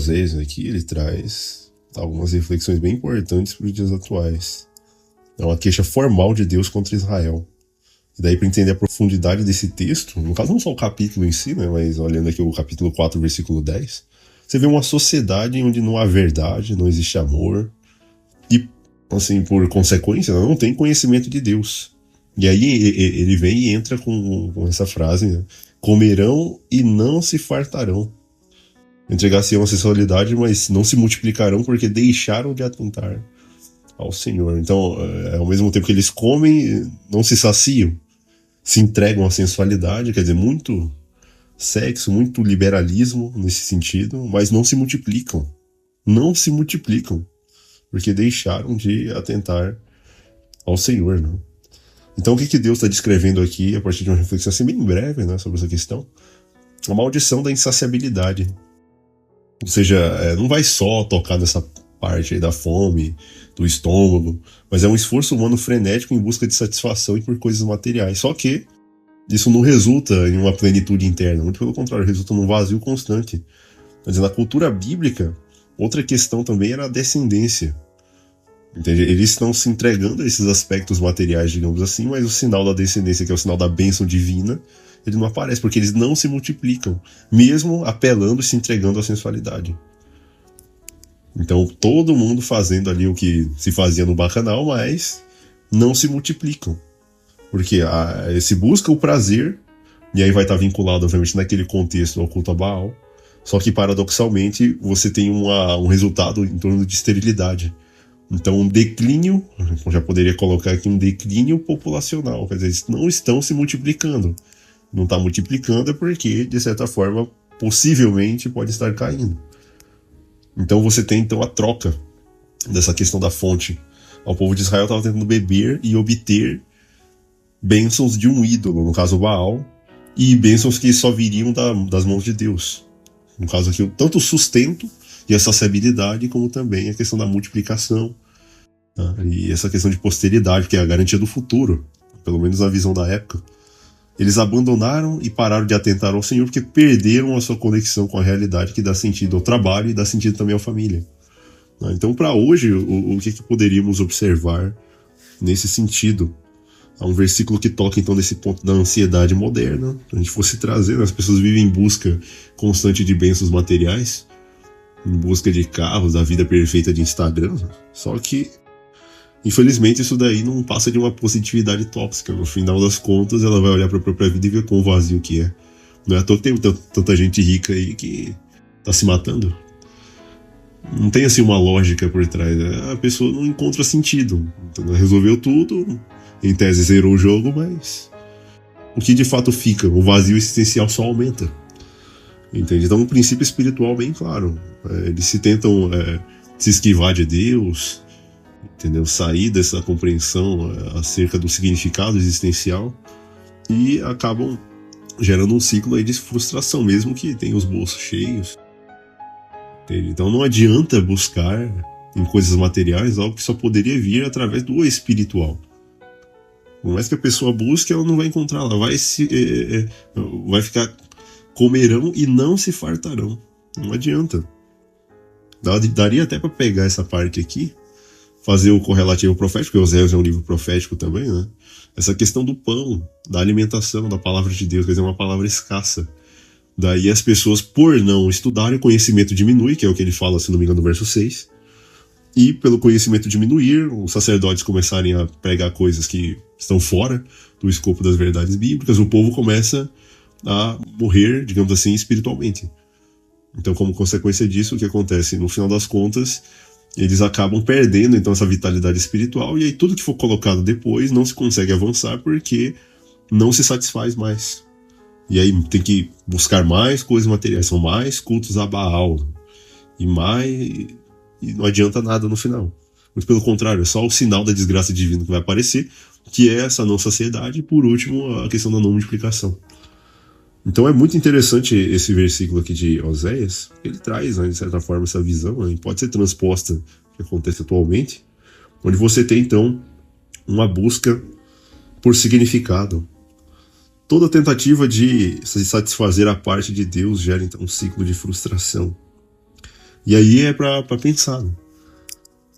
Oséias aqui, ele traz algumas reflexões bem importantes para os dias atuais. É uma queixa formal de Deus contra Israel. E daí, para entender a profundidade desse texto, no caso não só o capítulo em si, né, mas olhando aqui o capítulo 4, versículo 10, você vê uma sociedade onde não há verdade, não existe amor, e, assim, por consequência, não tem conhecimento de Deus. E aí ele vem e entra com essa frase, né? Comerão e não se fartarão. Entregar-se-ão a sensualidade, mas não se multiplicarão porque deixaram de atentar ao Senhor. Então, ao mesmo tempo que eles comem, não se saciam, se entregam à sensualidade, quer dizer, muito sexo, muito liberalismo nesse sentido, mas não se multiplicam. Não se multiplicam, porque deixaram de atentar ao Senhor, né? Então, o que Deus está descrevendo aqui, a partir de uma reflexão assim bem breve, né, sobre essa questão? A maldição da insaciabilidade. Ou seja, não vai só tocar nessa parte aí da fome, do estômago, mas é um esforço humano frenético em busca de satisfação e por coisas materiais. Só que isso não resulta em uma plenitude interna, muito pelo contrário, resulta num vazio constante. Mas na cultura bíblica, outra questão também era a descendência. Entende? Eles estão se entregando a esses aspectos materiais, digamos assim, mas o sinal da descendência, que é o sinal da bênção divina, ele não aparece, porque eles não se multiplicam, mesmo apelando e se entregando à sensualidade. Então, todo mundo fazendo ali o que se fazia no bacanal, mas não se multiplicam. Porque se busca o prazer, e aí vai estar vinculado, obviamente, naquele contexto ao culto a Baal, só que, paradoxalmente, você tem um resultado em torno de esterilidade. Então, um declínio, já poderia colocar aqui um declínio populacional, quer dizer, eles não estão se multiplicando. Não está multiplicando é porque, de certa forma, possivelmente pode estar caindo. Então você tem então a troca dessa questão da fonte. O povo de Israel estava tentando beber e obter bênçãos de um ídolo, no caso Baal, e bênçãos que só viriam das mãos de Deus. No caso aqui, tanto o sustento e a saciabilidade, como também a questão da multiplicação, tá? E essa questão de posteridade, que é a garantia do futuro, pelo menos na visão da época. Eles abandonaram e pararam de atentar ao Senhor porque perderam a sua conexão com a realidade que dá sentido ao trabalho e dá sentido também à família. Então, para hoje, o que poderíamos observar nesse sentido? Há um versículo que toca, então, nesse ponto da ansiedade moderna. Se a gente fosse trazer, as pessoas vivem em busca constante de bênçãos materiais, em busca de carros, da vida perfeita de Instagram. Só que, infelizmente, isso daí não passa de uma positividade tóxica. No final das contas, ela vai olhar para a própria vida e ver quão vazio que é. Não é à toa que tem tanta gente rica aí que tá se matando. Não tem assim uma lógica por trás. A pessoa não encontra sentido. Então, ela resolveu tudo, em tese zerou o jogo, mas o que de fato fica? O vazio existencial só aumenta. Entende? Então, um princípio espiritual bem claro. Eles se tentam se esquivar de Deus, entendeu? Sair dessa compreensão acerca do significado existencial e acabam gerando um ciclo aí de frustração, mesmo que tenha os bolsos cheios. Entende? Então não adianta buscar em coisas materiais algo que só poderia vir através do espiritual. Por mais que a pessoa busque, ela não vai encontrar, ela vai ficar comerão e não se fartarão. Não adianta. Daria até para pegar essa parte aqui, fazer o correlativo profético, porque Oséias é um livro profético também, né? Essa questão do pão, da alimentação, da palavra de Deus, quer dizer, uma palavra escassa. Daí as pessoas, por não estudarem, o conhecimento diminui, que é o que ele fala, se não me engano, no verso 6. E pelo conhecimento diminuir, os sacerdotes começarem a pregar coisas que estão fora do escopo das verdades bíblicas, o povo começa a morrer, digamos assim, espiritualmente. Então, como consequência disso, o que acontece? No final das contas, eles acabam perdendo então essa vitalidade espiritual, e aí tudo que for colocado depois não se consegue avançar porque não se satisfaz mais. E aí tem que buscar mais coisas materiais, são mais cultos a Baal, e não adianta nada no final. Muito pelo contrário, é só o sinal da desgraça divina que vai aparecer, que é essa não saciedade, e por último a questão da não multiplicação. Então é muito interessante esse versículo aqui de Oséias. Ele traz, né, de certa forma, essa visão, né, pode ser transposta ao que acontece atualmente, onde você tem, então, uma busca por significado. Toda tentativa de se satisfazer a parte de Deus gera, então, um ciclo de frustração. E aí é pra pensar, né?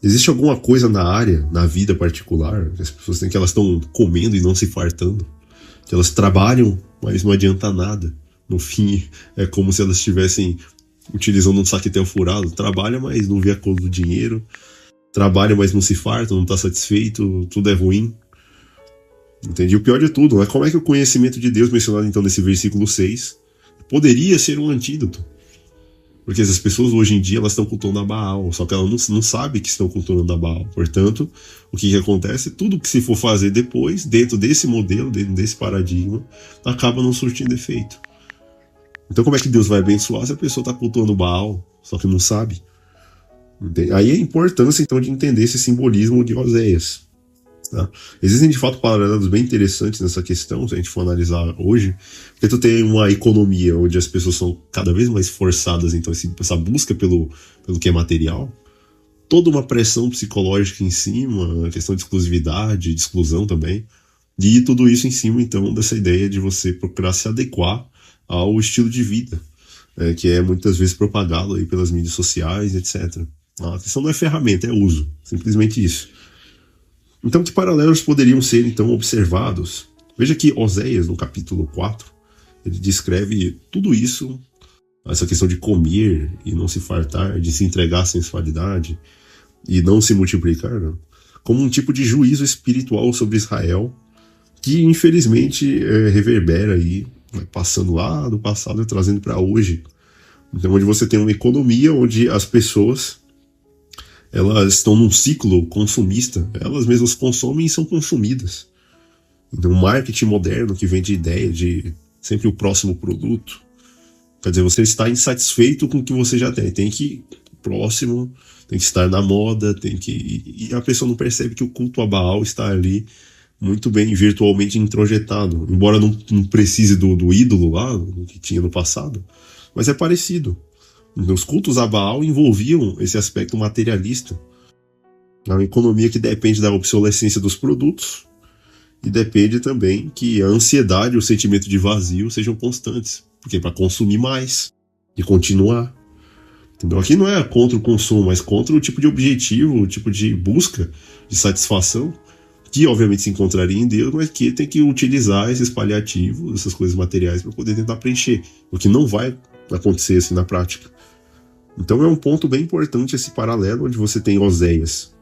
Existe alguma coisa na área, na vida particular, que as pessoas têm, que elas estão comendo e não se fartando? Que elas trabalham, mas não adianta nada. No fim, é como se elas estivessem utilizando um saquetel furado. Trabalha, mas não vê a cor do dinheiro. Trabalha, mas não se farta, não está satisfeito, tudo é ruim. Entende? E o pior de tudo, né? Como é que o conhecimento de Deus, mencionado então nesse versículo 6, poderia ser um antídoto? Porque essas pessoas hoje em dia elas estão cultuando a Baal, só que elas não sabem que estão cultuando a Baal. Portanto, o que acontece? Tudo que se for fazer depois, dentro desse modelo, dentro desse paradigma, acaba não surtindo efeito. Então como é que Deus vai abençoar se a pessoa está cultuando Baal, só que não sabe? Aí a importância então de entender esse simbolismo de Oséias. Tá? Existem de fato paralelos bem interessantes nessa questão, se a gente for analisar hoje, porque tu tem uma economia onde as pessoas são cada vez mais forçadas, então essa busca pelo que é material, toda uma pressão psicológica em cima, a questão de exclusividade, de exclusão também, e tudo isso em cima então dessa ideia de você procurar se adequar ao estilo de vida, que é muitas vezes propagado aí pelas mídias sociais, etc. A questão não é ferramenta, é uso, simplesmente isso. Então, que paralelos poderiam ser, então, observados? Veja que Oséias, no capítulo 4, ele descreve tudo isso, essa questão de comer e não se fartar, de se entregar à sensualidade e não se multiplicar, né? Como um tipo de juízo espiritual sobre Israel, que, infelizmente, reverbera aí, né, passando lá do passado e trazendo para hoje. Então, onde você tem uma economia onde as pessoas elas estão num ciclo consumista, elas mesmas consomem e são consumidas. Então, o marketing moderno que vem de ideia de sempre o próximo produto, quer dizer, você está insatisfeito com o que você já tem que ir próximo, tem que estar na moda, e a pessoa não percebe que o culto a Baal está ali muito bem virtualmente introjetado, embora não precise do ídolo lá, que tinha no passado, mas é parecido. Os cultos a Baal envolviam esse aspecto materialista. É uma economia que depende da obsolescência dos produtos e depende também que a ansiedade e o sentimento de vazio sejam constantes, porque é para consumir mais e continuar. Entendeu? Aqui não é contra o consumo, mas contra o tipo de objetivo, o tipo de busca de satisfação que obviamente se encontraria em Deus, mas que tem que utilizar esses paliativos, essas coisas materiais para poder tentar preencher, o que não vai acontecer assim na prática. Então é um ponto bem importante esse paralelo, onde você tem Oséias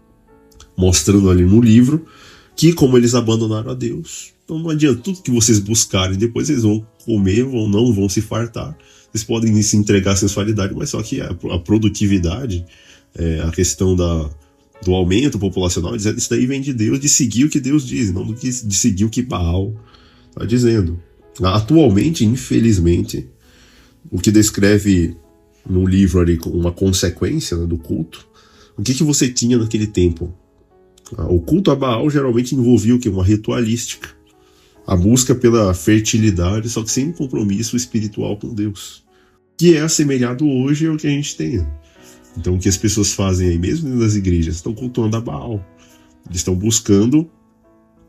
mostrando ali no livro que como eles abandonaram a Deus, então não adianta, tudo que vocês buscarem, depois eles vão comer, não vão se fartar, vocês podem se entregar à sensualidade, mas só que a produtividade, a questão do aumento populacional, isso daí vem de Deus, de seguir o que Deus diz, não de seguir o que Baal está dizendo. Atualmente, infelizmente, o que descreve no livro ali uma consequência, né, do culto, o que você tinha naquele tempo? O culto a Baal geralmente envolvia o quê? Uma ritualística, a busca pela fertilidade, só que sem um compromisso espiritual com Deus, que é assemelhado hoje ao que a gente tem. Então o que as pessoas fazem aí, mesmo dentro das igrejas, estão cultuando a Baal, eles estão buscando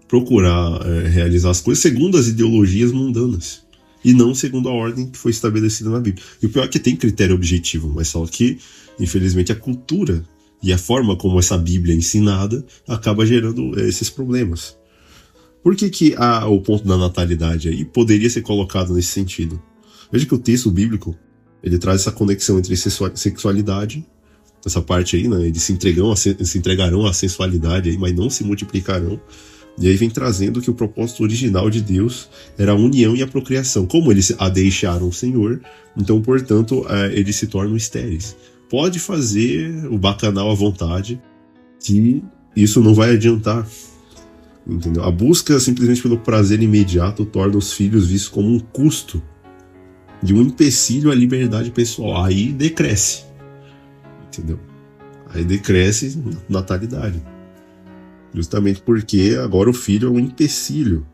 procurar realizar as coisas segundo as ideologias mundanas, e não segundo a ordem que foi estabelecida na Bíblia. E o pior é que tem critério objetivo, mas só que, infelizmente, a cultura e a forma como essa Bíblia é ensinada acaba gerando esses problemas. Por que o ponto da natalidade aí poderia ser colocado nesse sentido? Veja que o texto bíblico ele traz essa conexão entre sexualidade, essa parte aí, né? Eles se entregarão à sensualidade aí, mas não se multiplicarão. E aí vem trazendo que o propósito original de Deus era a união e a procriação. Como eles a deixaram o Senhor, então, portanto, eles se tornam estéreis. Pode fazer o bacanal à vontade, que isso não vai adiantar. Entendeu? A busca simplesmente pelo prazer imediato torna os filhos vistos como um custo de um empecilho à liberdade pessoal. Aí decresce. Entendeu? Aí decresce natalidade. Justamente porque agora o filho é um empecilho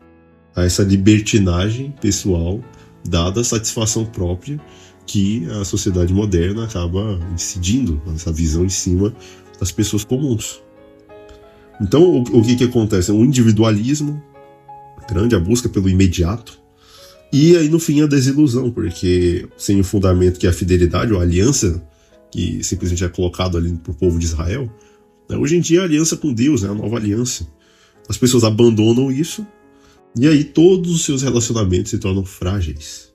a essa libertinagem pessoal, dada a satisfação própria que a sociedade moderna acaba incidindo, essa visão em cima das pessoas comuns. Então, o que acontece? Um individualismo grande, a busca pelo imediato, e aí no fim a desilusão, porque sem o fundamento que é a fidelidade ou a aliança que simplesmente é colocado ali pro povo de Israel, né? Hoje em dia é a aliança com Deus, né? A nova aliança. As pessoas abandonam isso, e aí todos os seus relacionamentos se tornam frágeis.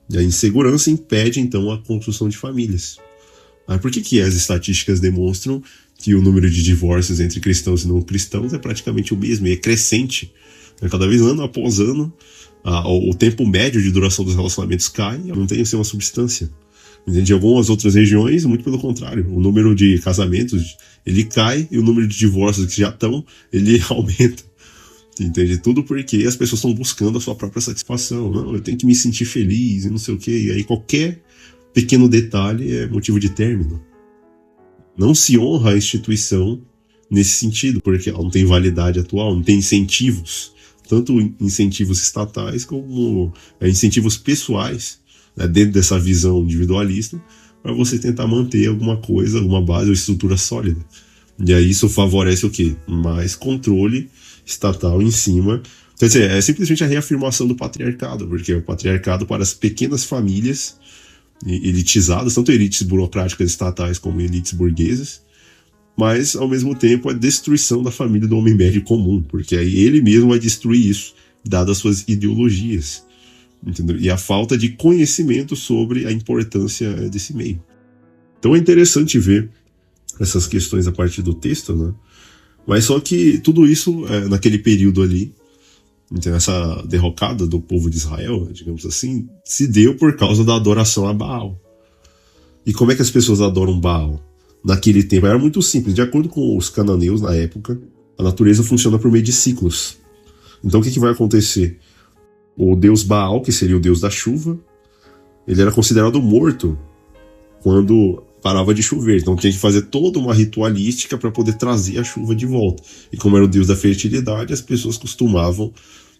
E a insegurança impede, então, a construção de famílias. Mas por que as estatísticas demonstram que o número de divórcios entre cristãos e não cristãos é praticamente o mesmo, e é crescente? Cada vez, ano após ano, o tempo médio de duração dos relacionamentos cai, não tem assim uma substância. Em algumas outras regiões, muito pelo contrário. O número de casamentos, ele cai, e o número de divórcios que já estão, ele aumenta. Entende? Tudo porque as pessoas estão buscando a sua própria satisfação. Não, eu tenho que me sentir feliz e não sei o quê. E aí qualquer pequeno detalhe é motivo de término. Não se honra a instituição nesse sentido, porque ela não tem validade atual, não tem incentivos. Tanto incentivos estatais como incentivos pessoais, né, dentro dessa visão individualista, para você tentar manter alguma coisa, alguma base ou estrutura sólida. E aí isso favorece o quê? Mais controle estatal em cima. Quer dizer, é simplesmente a reafirmação do patriarcado, porque o patriarcado para as pequenas famílias elitizadas, tanto elites burocráticas estatais como elites burguesas, mas ao mesmo tempo a destruição da família do homem médio comum, porque aí ele mesmo vai destruir isso, dadas as suas ideologias, entendeu? E a falta de conhecimento sobre a importância desse meio. Então é interessante ver essas questões a partir do texto, né? Mas só que tudo isso, naquele período ali, então essa derrocada do povo de Israel, digamos assim, se deu por causa da adoração a Baal. E como é que as pessoas adoram Baal? Naquele tempo era muito simples. De acordo com os cananeus na época, a natureza funciona por meio de ciclos. Então o que vai acontecer? O deus Baal, que seria o deus da chuva, ele era considerado morto quando parava de chover. Então tinha que fazer toda uma ritualística para poder trazer a chuva de volta. E como era o deus da fertilidade, as pessoas costumavam,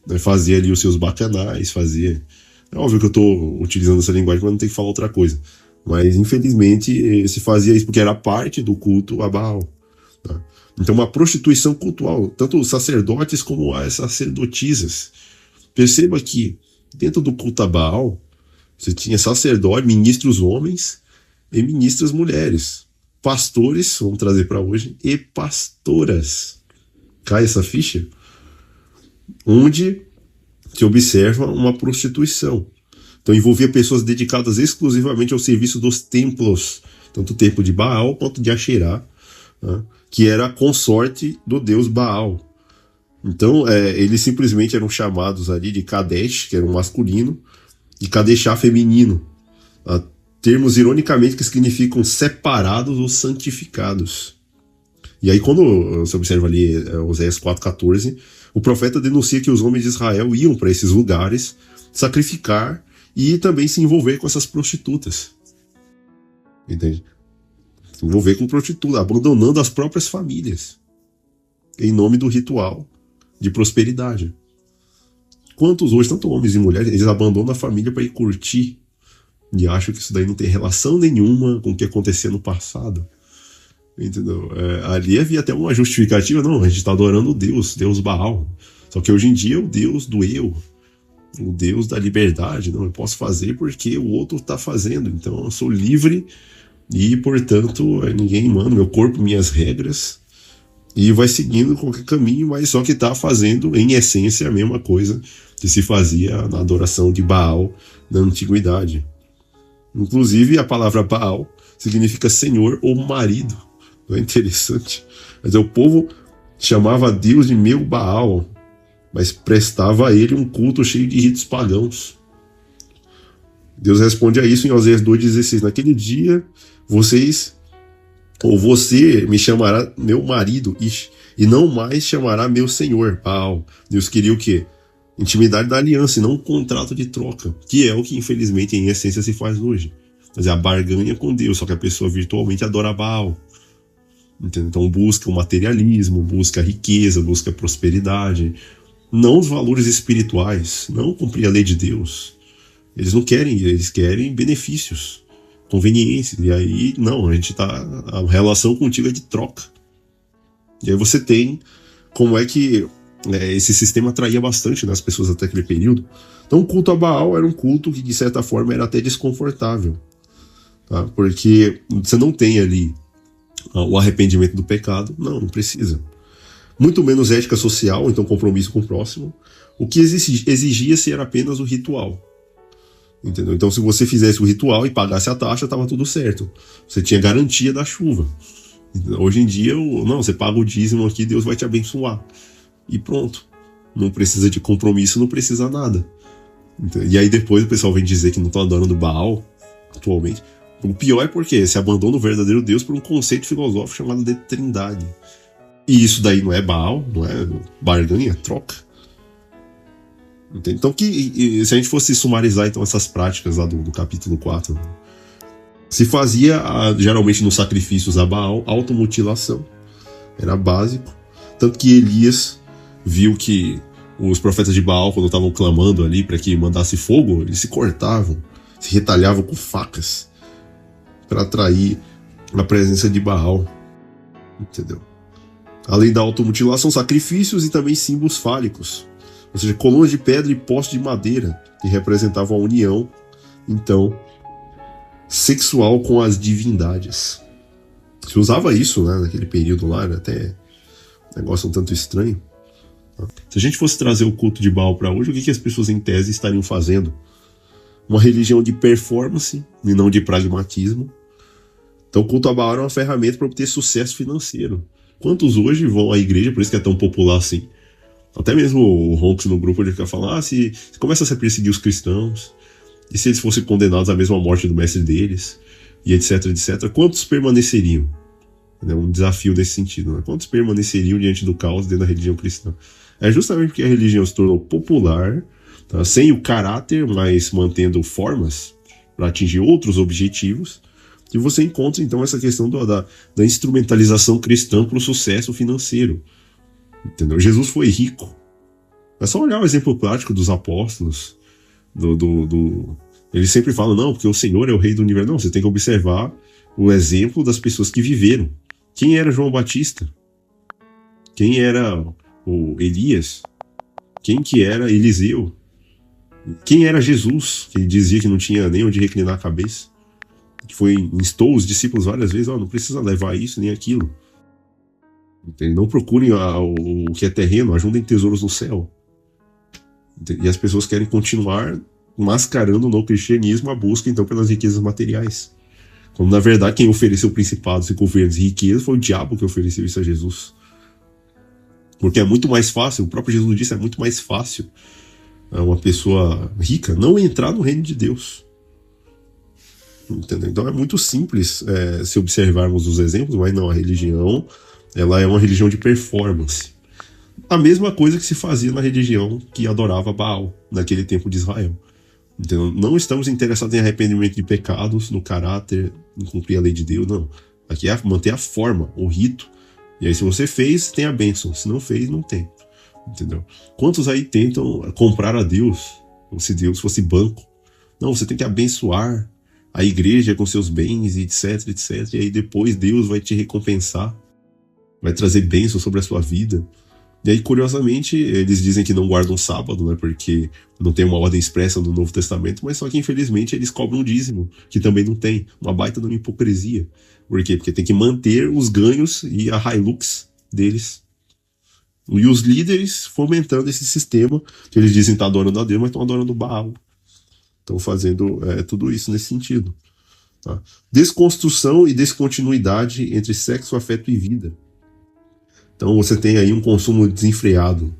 né, fazer ali os seus bacanais, fazer... É óbvio que eu estou utilizando essa linguagem, mas não tem que falar outra coisa. Mas infelizmente se fazia isso porque era parte do culto a Baal. Tá? Então uma prostituição cultural, tanto os sacerdotes como as sacerdotisas. Perceba que dentro do culto a Baal, você tinha sacerdote, ministros homens e ministras mulheres, pastores, vamos trazer para hoje, e pastoras. Cai essa ficha? Onde se observa uma prostituição. Então envolvia pessoas dedicadas exclusivamente ao serviço dos templos, tanto o templo de Baal quanto de Asherá, né, que era a consorte do deus Baal. Então eles simplesmente eram chamados ali de Kadesh, que era um masculino, e Kadeshá feminino. Tá? Termos, ironicamente, que significam separados ou santificados. E aí, quando você observa ali Oséias 4,14, o profeta denuncia que os homens de Israel iam para esses lugares sacrificar e também se envolver com essas prostitutas. Entende? Se envolver com prostituta, abandonando as próprias famílias, em nome do ritual de prosperidade. Quantos hoje, tanto homens e mulheres, eles abandonam a família para ir curtir, e acham que isso daí não tem relação nenhuma com o que acontecia no passado. Entendeu? Ali havia até uma justificativa. Não, a gente está adorando o Deus Baal. Só que hoje em dia é o Deus do eu, o Deus da liberdade. Não, eu posso fazer porque o outro está fazendo. Então eu sou livre e, portanto, ninguém manda. Meu corpo, minhas regras. E vai seguindo qualquer caminho, mas só que está fazendo, em essência, a mesma coisa que se fazia na adoração de Baal na antiguidade. Inclusive, a palavra Baal significa senhor ou marido. Não é interessante? Mas o povo chamava Deus de meu Baal, mas prestava a ele um culto cheio de ritos pagãos. Deus responde a isso em Oséias 2,16. Naquele dia, você me chamará meu marido, e não mais chamará meu senhor, Baal. Deus queria o quê? Intimidade da aliança, e não um contrato de troca, que é o que infelizmente em essência se faz hoje. Mas é a barganha com Deus, só que a pessoa virtualmente adora Baal. Entendeu? Então busca o materialismo, busca a riqueza, busca a prosperidade, não os valores espirituais, não cumprir a lei de Deus. Eles não querem, eles querem benefícios, conveniências, e aí não, a relação contigo é de troca. E aí você tem como é que esse sistema atraía bastante, né, as pessoas até aquele período. Então o culto a Baal era um culto que de certa forma era até desconfortável. tá? Porque você não tem ali o arrependimento do pecado. Não precisa. Muito menos ética social, então compromisso com o próximo. O que exigia-se era apenas o ritual. Entendeu? Então, se você fizesse o ritual e pagasse a taxa, estava tudo certo. Você tinha garantia da chuva. Hoje em dia, não, você paga o dízimo aqui, Deus vai te abençoar. E pronto. Não precisa de compromisso, não precisa nada. E aí depois o pessoal vem dizer que não estão adorando Baal atualmente. O pior é porque se abandona o verdadeiro Deus por um conceito filosófico chamado de trindade. E isso daí não é Baal, não é barganha, troca. Então, se a gente fosse sumarizar então, essas práticas lá do capítulo 4, se fazia geralmente nos sacrifícios a Baal automutilação. Era básico. Tanto que Elias viu que os profetas de Baal, quando estavam clamando ali para que mandasse fogo, eles se cortavam, se retalhavam com facas para atrair a presença de Baal. Entendeu? Além da automutilação, sacrifícios e também símbolos fálicos. Ou seja, colunas de pedra e postes de madeira, que representavam a união, então, sexual com as divindades. Se usava isso, né, naquele período lá, era até um negócio um tanto estranho. Se a gente fosse trazer o culto de Baal para hoje, o que as pessoas em tese estariam fazendo? Uma religião de performance e não de pragmatismo. Então o culto a Baal era uma ferramenta para obter sucesso financeiro. Quantos hoje vão à igreja, por isso que é tão popular assim? Até mesmo o Ronks no grupo ele fica falando, se começa a se perseguir os cristãos, e se eles fossem condenados à mesma morte do mestre deles, e etc, etc, quantos permaneceriam? É um desafio nesse sentido, né? Quantos permaneceriam diante do caos dentro da religião cristã? É justamente porque a religião se tornou popular, tá? Sem o caráter, mas mantendo formas para atingir outros objetivos, e você encontra então essa questão da instrumentalização cristã para o sucesso financeiro. Entendeu? Jesus foi rico. É só olhar o exemplo prático dos apóstolos. Eles sempre falam, não, porque o Senhor é o rei do universo. Não, você tem que observar o exemplo das pessoas que viveram. Quem era João Batista? Quem era o Elias? Quem que era Eliseu? Quem era Jesus? Que ele dizia que não tinha nem onde reclinar a cabeça. Que instou os discípulos várias vezes, não precisa levar isso nem aquilo. Não procurem o que é terreno, ajudem tesouros no céu. E as pessoas querem continuar mascarando no cristianismo a busca então pelas riquezas materiais. Quando na verdade quem ofereceu principados e governos e riquezas foi o diabo que ofereceu isso a Jesus. Porque é muito mais fácil, o próprio Jesus disse, é muito mais fácil uma pessoa rica não entrar no reino de Deus. Entendeu? Então é muito simples se observarmos os exemplos, mas não, a religião ela é uma religião de performance. A mesma coisa que se fazia na religião que adorava Baal, naquele tempo de Israel. Então, não estamos interessados em arrependimento de pecados, no caráter, em cumprir a lei de Deus, não. Aqui é manter a forma, o rito. E aí, se você fez, tem a bênção. Se não fez, não tem. Entendeu? Quantos aí tentam comprar a Deus, como se Deus fosse banco? Não, você tem que abençoar a igreja com seus bens, etc, etc. E aí depois Deus vai te recompensar. Vai trazer bênção sobre a sua vida. E aí, curiosamente, eles dizem que não guardam sábado, né? Porque não tem uma ordem expressa no Novo Testamento, mas só que, infelizmente, eles cobram um dízimo, que também não tem. Uma baita de uma hipocrisia. Por quê? Porque tem que manter os ganhos e a Hilux deles. E os líderes fomentando esse sistema, que eles dizem que estão adorando a Deus, mas estão adorando Baal. Estão fazendo tudo isso nesse sentido. Tá? Desconstrução e descontinuidade entre sexo, afeto e vida. Então você tem aí um consumo desenfreado,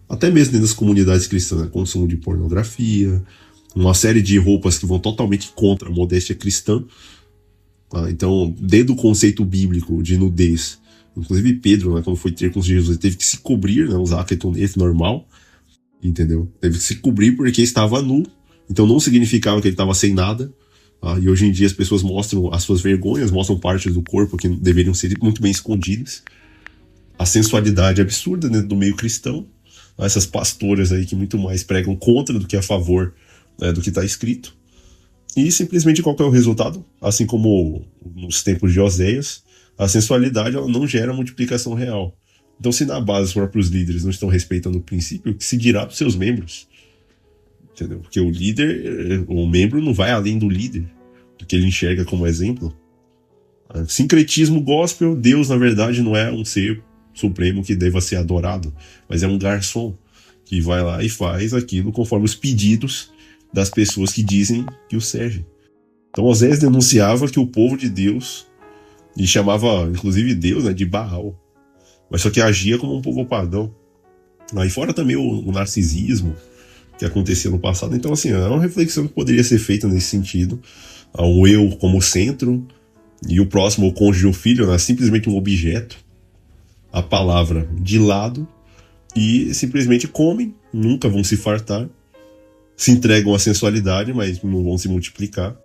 até mesmo dentro das comunidades cristãs, né? Consumo de pornografia, uma série de roupas que vão totalmente contra a modéstia cristã. Tá? Então, desde o conceito bíblico de nudez, inclusive Pedro, né, quando foi ter com Jesus, ele teve que se cobrir, né, usar cotonete normal, entendeu? Teve que se cobrir porque estava nu, então não significava que ele estava sem nada. Tá? E hoje em dia as pessoas mostram as suas vergonhas, mostram partes do corpo que deveriam ser muito bem escondidas. A sensualidade absurda dentro do meio cristão, essas pastoras aí que muito mais pregam contra do que a favor, né, do que está escrito. E simplesmente qual que é o resultado? Assim como nos tempos de Oséias, a sensualidade ela não gera multiplicação real. Então se na base os próprios líderes não estão respeitando o princípio, o que se dirá para os seus membros? Entendeu? Porque o líder, o membro não vai além do líder. do que ele enxerga como exemplo. Sincretismo gospel, Deus na verdade não é um ser supremo que deva ser adorado, mas é um garçom que vai lá e faz aquilo conforme os pedidos das pessoas que dizem que o servem. Então Osés denunciava que o povo de Deus, e chamava inclusive Deus, né, de Baal, mas só que agia como um povo pagão. Aí fora também o narcisismo que acontecia no passado. Então assim, é uma reflexão que poderia ser feita nesse sentido. O eu como centro, e o próximo, o cônjuge ou filho, né, simplesmente um objeto, a palavra de lado, e simplesmente comem, nunca vão se fartar, se entregam à sensualidade, mas não vão se multiplicar.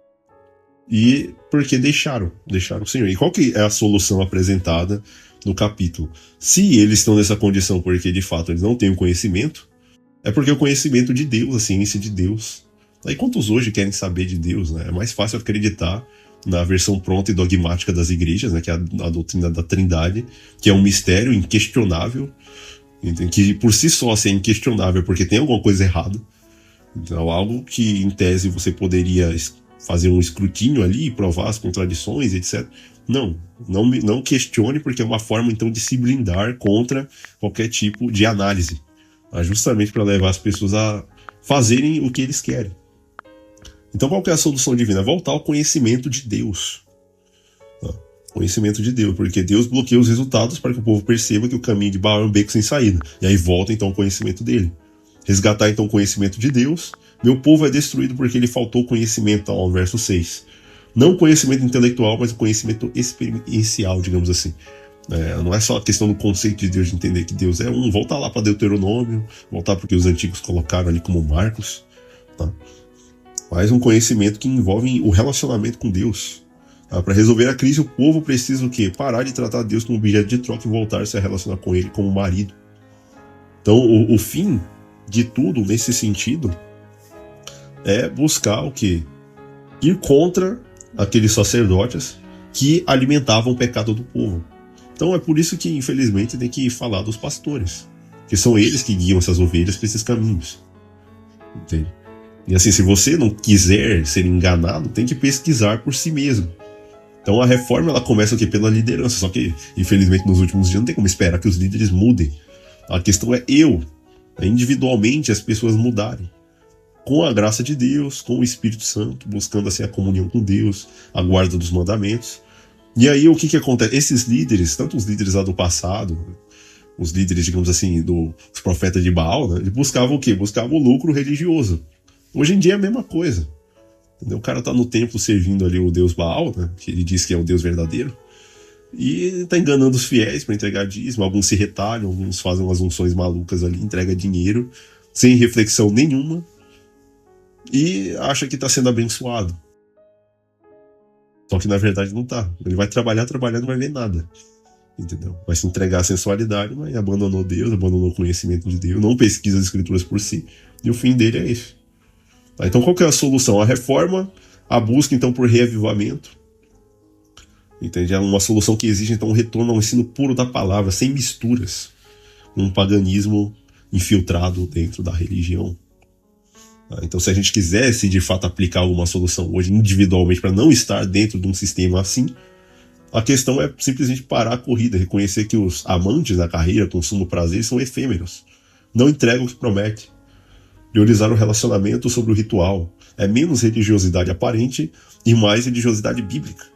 E porque deixaram o Senhor. E qual que é a solução apresentada no capítulo? Se eles estão nessa condição porque de fato eles não têm o conhecimento, é porque o conhecimento de Deus, a ciência de Deus. Aí quantos hoje querem saber de Deus, né? É mais fácil acreditar na versão pronta e dogmática das igrejas, né? Que é a doutrina da Trindade, que é um mistério inquestionável, que por si só assim, é inquestionável porque tem alguma coisa errada. Então algo que em tese você poderia fazer um escrutínio ali, provar as contradições, etc. Não questione, porque é uma forma então de se blindar contra qualquer tipo de análise, justamente para levar as pessoas a fazerem o que eles querem. Então qual que é a solução divina? Voltar ao conhecimento de Deus. Conhecimento de Deus, porque Deus bloqueia os resultados para que o povo perceba que o caminho de Baal é um beco sem saída. E aí volta então ao conhecimento dele. Resgatar então o conhecimento de Deus. Meu povo é destruído porque ele faltou conhecimento, ao verso 6. Não conhecimento intelectual, mas o conhecimento experiencial, digamos assim. Não é só a questão do conceito de Deus, de entender que Deus é um. Voltar lá para Deuteronômio, voltar porque os antigos colocaram ali como marcos. Tá? Mas um conhecimento que envolve o relacionamento com Deus. Tá? Para resolver a crise, o povo precisa o quê? Parar de tratar Deus como objeto de troca e voltar-se a relacionar com ele como marido. Então o fim de tudo nesse sentido é buscar o quê? Ir contra aqueles sacerdotes que alimentavam o pecado do povo. Então é por isso que, infelizmente, tem que falar dos pastores, que são eles que guiam essas ovelhas para esses caminhos. Entende? E assim, se você não quiser ser enganado, tem que pesquisar por si mesmo. Então a reforma ela começa aqui pela liderança, só que, infelizmente, nos últimos dias não tem como esperar que os líderes mudem. A questão é individualmente as pessoas mudarem. Com a graça de Deus, com o Espírito Santo, buscando assim a comunhão com Deus, a guarda dos mandamentos. E aí o que acontece? Esses líderes, tanto os líderes lá do passado, os líderes, digamos assim, dos profetas de Baal, né, eles buscavam o quê? Buscavam o lucro religioso. Hoje em dia é a mesma coisa. Entendeu? O cara tá no templo servindo ali o Deus Baal, né, que ele diz que é o Deus verdadeiro, e tá enganando os fiéis para entregar dízimo. Alguns se retalham, alguns fazem umas unções malucas ali, entrega dinheiro, sem reflexão nenhuma, e acha que está sendo abençoado. Só que na verdade não tá. Ele vai trabalhar, não vai ver nada. Entendeu? Vai se entregar à sensualidade, mas abandonou Deus, abandonou o conhecimento de Deus, não pesquisa as escrituras por si. E o fim dele é esse. Tá? Então qual que é a solução? A reforma, a busca então por reavivamento. Entende? É uma solução que exige então um retorno ao ensino puro da palavra, sem misturas. Um paganismo infiltrado dentro da religião. Então se a gente quisesse de fato aplicar alguma solução hoje individualmente para não estar dentro de um sistema assim, a questão é simplesmente parar a corrida, reconhecer que os amantes da carreira, consumo, prazer são efêmeros, não entregam o que promete, priorizar o relacionamento sobre o ritual, é menos religiosidade aparente e mais religiosidade bíblica.